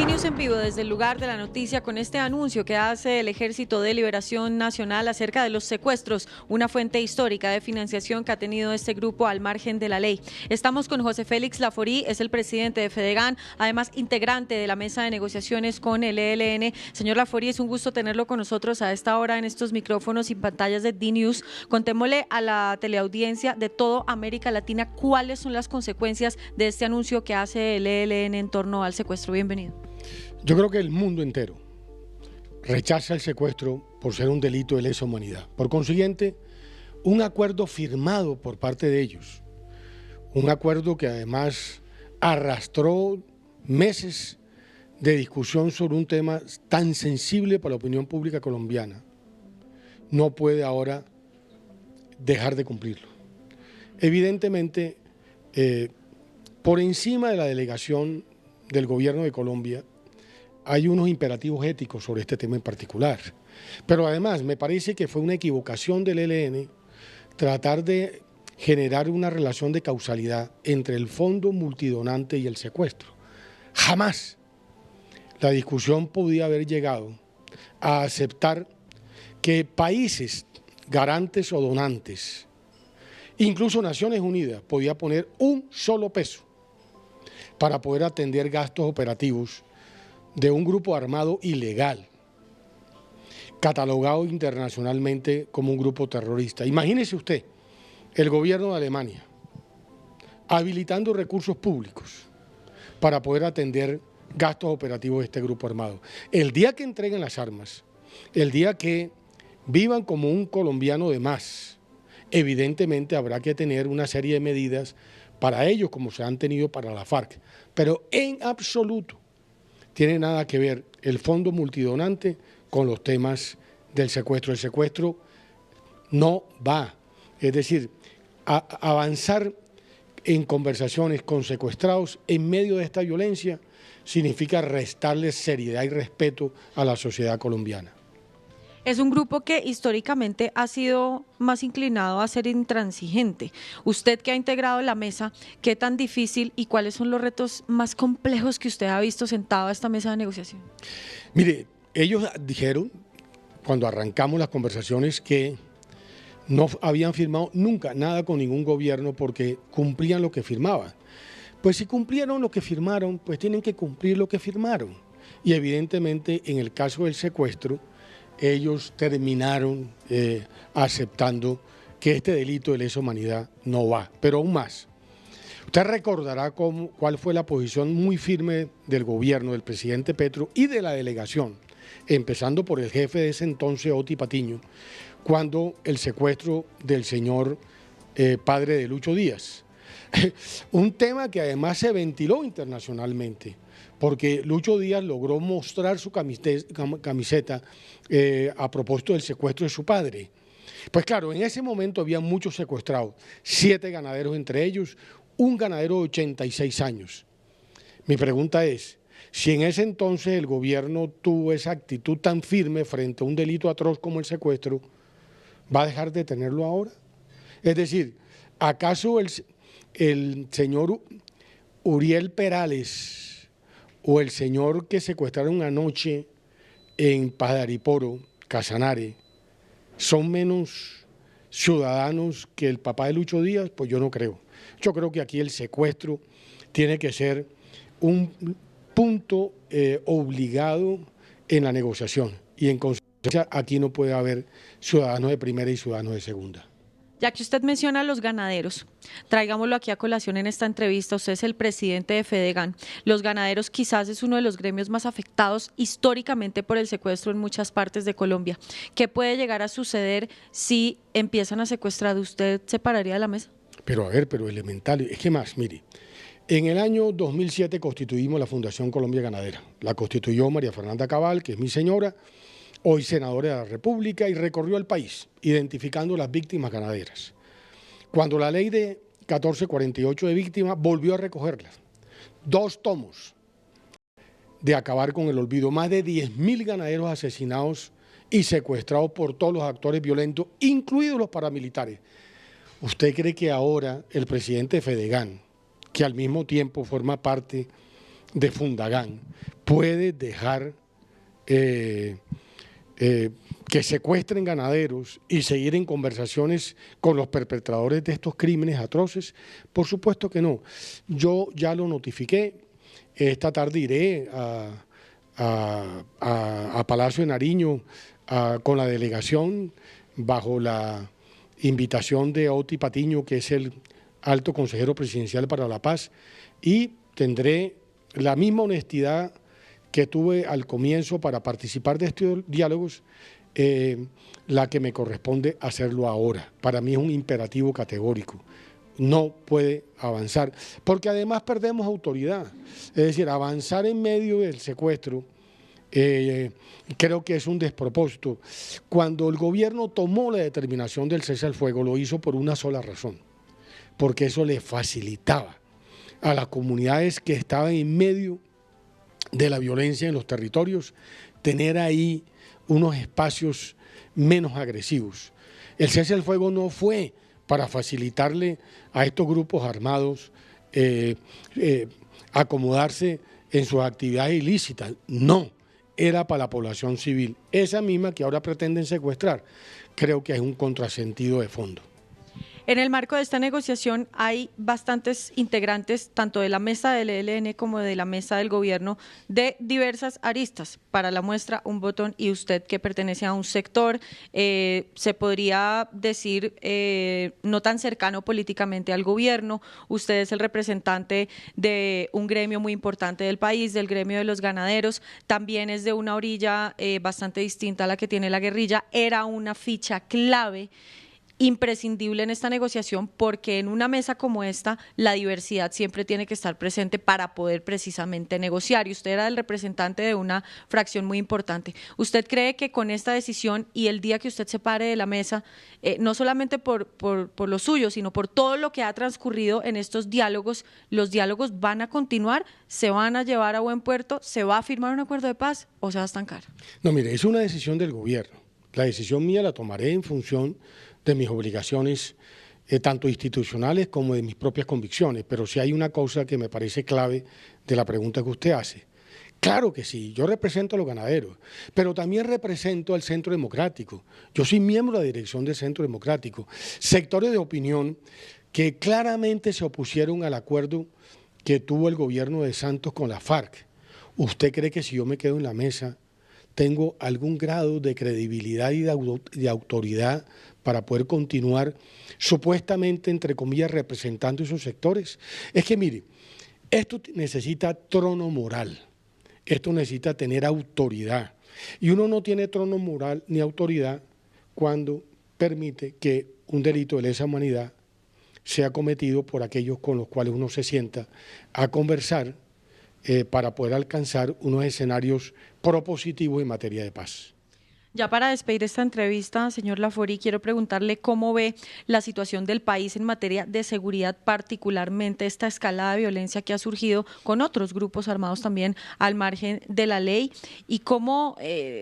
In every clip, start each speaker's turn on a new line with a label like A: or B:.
A: DNews en vivo desde el lugar de la noticia con este anuncio que hace el Ejército de Liberación Nacional acerca de los secuestros, una fuente histórica de financiación que ha tenido este grupo al margen de la ley. Estamos con José Félix Laforí, es el presidente de Fedegan, además integrante de la mesa de negociaciones con el ELN. Señor Laforí, es un gusto tenerlo con nosotros a esta hora en estos micrófonos y pantallas de DNews. Contémosle a la teleaudiencia de toda América Latina cuáles son las consecuencias de este anuncio que hace el ELN en torno al secuestro. Bienvenido.
B: Yo creo que el mundo entero rechaza el secuestro por ser un delito de lesa humanidad. Por consiguiente, un acuerdo firmado por parte de ellos, un acuerdo que además arrastró meses de discusión sobre un tema tan sensible para la opinión pública colombiana, no puede ahora dejar de cumplirlo. Evidentemente, por encima de la delegación del gobierno de Colombia, hay unos imperativos éticos sobre este tema en particular. Pero además me parece que fue una equivocación del ELN tratar de generar una relación de causalidad entre el fondo multidonante y el secuestro. Jamás la discusión podía haber llegado a aceptar que países garantes o donantes, incluso Naciones Unidas, podía poner un solo peso para poder atender gastos operativos de un grupo armado ilegal, catalogado internacionalmente como un grupo terrorista. Imagínese usted, el gobierno de Alemania, habilitando recursos públicos para poder atender gastos operativos de este grupo armado. El día que entreguen las armas, el día que vivan como un colombiano de más, evidentemente habrá que tener una serie de medidas para ellos como se han tenido para la FARC, pero en absoluto tiene nada que ver el fondo multidonante con los temas del secuestro. El secuestro no va, es decir, avanzar en conversaciones con secuestrados en medio de esta violencia significa restarles seriedad y respeto a la sociedad colombiana.
A: Es un grupo que históricamente ha sido más inclinado a ser intransigente. Usted que ha integrado la mesa, ¿qué tan difícil y cuáles son los retos más complejos que usted ha visto sentado a esta mesa de negociación?
B: Mire, ellos dijeron, cuando arrancamos las conversaciones, que no habían firmado nunca nada con ningún gobierno porque cumplían lo que firmaban. Pues si cumplieron lo que firmaron, pues tienen que cumplir lo que firmaron. Y evidentemente en el caso del secuestro, ellos terminaron aceptando que este delito de lesa humanidad no va, pero aún más. Usted recordará cuál fue la posición muy firme del gobierno, del presidente Petro y de la delegación, empezando por el jefe de ese entonces, Oti Patiño, cuando el secuestro del señor padre de Lucho Díaz. Un tema que además se ventiló internacionalmente, porque Lucho Díaz logró mostrar su camiseta a propósito del secuestro de su padre. Pues claro, en ese momento había muchos secuestrados, 7 ganaderos entre ellos, un ganadero de 86 años. Mi pregunta es, si en ese entonces el gobierno tuvo esa actitud tan firme frente a un delito atroz como el secuestro, ¿va a dejar de tenerlo ahora? Es decir, ¿acaso el señor Uriel Perales o el señor que secuestraron anoche en Padariporo, Casanare, son menos ciudadanos que el papá de Lucho Díaz? Pues yo no creo. Yo creo que aquí el secuestro tiene que ser un punto obligado en la negociación y en consecuencia aquí no puede haber ciudadanos de primera y ciudadanos de segunda.
A: Ya que usted menciona a los ganaderos, traigámoslo aquí a colación en esta entrevista, usted es el presidente de Fedegan. Los ganaderos quizás es uno de los gremios más afectados históricamente por el secuestro en muchas partes de Colombia. ¿Qué puede llegar a suceder si empiezan a secuestrar? ¿Usted se pararía de la mesa?
B: Pero a ver, pero elemental, es que más, mire, en el año 2007 constituimos la Fundación Colombia Ganadera. La constituyó María Fernanda Cabal, que es mi señora, hoy senadora de la República, y recorrió el país identificando las víctimas ganaderas. Cuando la ley de 1448 de víctimas volvió a recogerlas, 2 tomos de acabar con el olvido, más de 10.000 ganaderos asesinados y secuestrados por todos los actores violentos, incluidos los paramilitares. ¿Usted cree que ahora el presidente de Fedegan, que al mismo tiempo forma parte de Fundagán puede dejar que secuestren ganaderos y seguir en conversaciones con los perpetradores de estos crímenes atroces? Por supuesto que no. Yo ya lo notifiqué. Esta tarde iré a Palacio de Nariño con la delegación bajo la invitación de Oti Patiño, que es el alto consejero presidencial para la paz, y tendré la misma honestidad que tuve al comienzo para participar de estos diálogos, la que me corresponde hacerlo ahora. Para mí es un imperativo categórico. No puede avanzar, porque además perdemos autoridad. Es decir, avanzar en medio del secuestro creo que es un despropósito. Cuando el gobierno tomó la determinación del cese al fuego, lo hizo por una sola razón, porque eso le facilitaba a las comunidades que estaban en medio de la violencia en los territorios tener ahí unos espacios menos agresivos. El cese al fuego no fue para facilitarle a estos grupos armados acomodarse en sus actividades ilícitas, no, era para la población civil, esa misma que ahora pretenden secuestrar. Creo que es un contrasentido de fondo.
A: En el marco de esta negociación hay bastantes integrantes, tanto de la mesa del ELN como de la mesa del gobierno, de diversas aristas. Para la muestra, un botón, y usted, que pertenece a un sector, se podría decir, no tan cercano políticamente al gobierno. Usted es el representante de un gremio muy importante del país, del gremio de los ganaderos. También es de una orilla bastante distinta a la que tiene la guerrilla. Era una ficha clave, imprescindible en esta negociación, porque en una mesa como esta la diversidad siempre tiene que estar presente para poder precisamente negociar, y usted era el representante de una fracción muy importante. ¿Usted cree que con esta decisión y el día que usted se pare de la mesa, no solamente por lo suyo, sino por todo lo que ha transcurrido en estos diálogos, los diálogos van a continuar, se van a llevar a buen puerto, se va a firmar un acuerdo de paz o se va a estancar?
B: No, mire, es una decisión del gobierno. La decisión mía la tomaré en función de mis obligaciones, tanto institucionales como de mis propias convicciones, pero si hay una cosa que me parece clave de la pregunta que usted hace. Claro que sí, yo represento a los ganaderos, pero también represento al Centro Democrático. Yo soy miembro de la dirección del Centro Democrático. Sectores de opinión que claramente se opusieron al acuerdo que tuvo el gobierno de Santos con la FARC. ¿Usted cree que si yo me quedo en la mesa tengo algún grado de credibilidad y de autoridad para poder continuar supuestamente, entre comillas, representando esos sectores? Es que mire, esto necesita trono moral, esto necesita tener autoridad, y uno no tiene trono moral ni autoridad cuando permite que un delito de lesa humanidad sea cometido por aquellos con los cuales uno se sienta a conversar para poder alcanzar unos escenarios propositivos en materia de paz.
A: Ya para despedir esta entrevista, señor Laforí, quiero preguntarle cómo ve la situación del país en materia de seguridad, particularmente esta escalada de violencia que ha surgido con otros grupos armados también al margen de la ley, y cómo,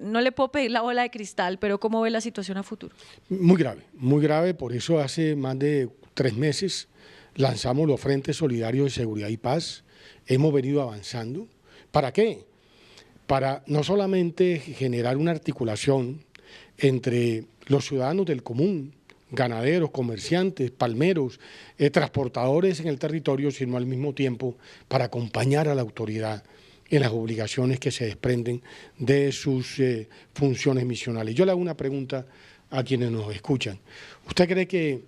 A: no le puedo pedir la bola de cristal, pero cómo ve la situación a futuro.
B: Muy grave, por eso hace más de 3 meses lanzamos los Frentes Solidarios de Seguridad y Paz, hemos venido avanzando. ¿Para qué? Para no solamente generar una articulación entre los ciudadanos del común, ganaderos, comerciantes, palmeros, transportadores en el territorio, sino al mismo tiempo para acompañar a la autoridad en las obligaciones que se desprenden de sus funciones misionales. Yo le hago una pregunta a quienes nos escuchan. ¿Usted cree que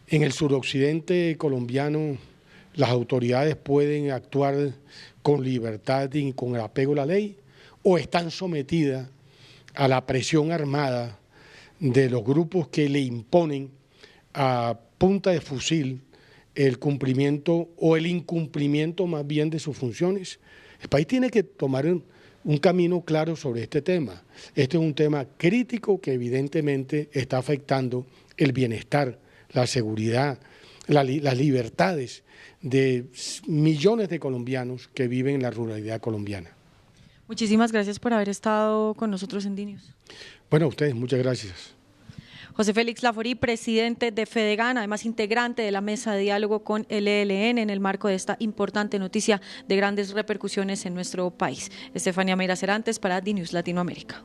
B: en el suroccidente colombiano las autoridades pueden actuar con libertad y con el apego a la ley, o están sometidas a la presión armada de los grupos que le imponen a punta de fusil el cumplimiento o el incumplimiento más bien de sus funciones? El país tiene que tomar un camino claro sobre este tema. Este es un tema crítico que evidentemente está afectando el bienestar, la seguridad, las libertades de millones de colombianos que viven en la ruralidad colombiana.
A: Muchísimas gracias por haber estado con nosotros en DNews.
B: Bueno, a ustedes, muchas gracias.
A: José Félix Laforí, presidente de Fedegan, además integrante de la mesa de diálogo con el ELN en el marco de esta importante noticia de grandes repercusiones en nuestro país. Estefanía Meira Cerantes para DNews Latinoamérica.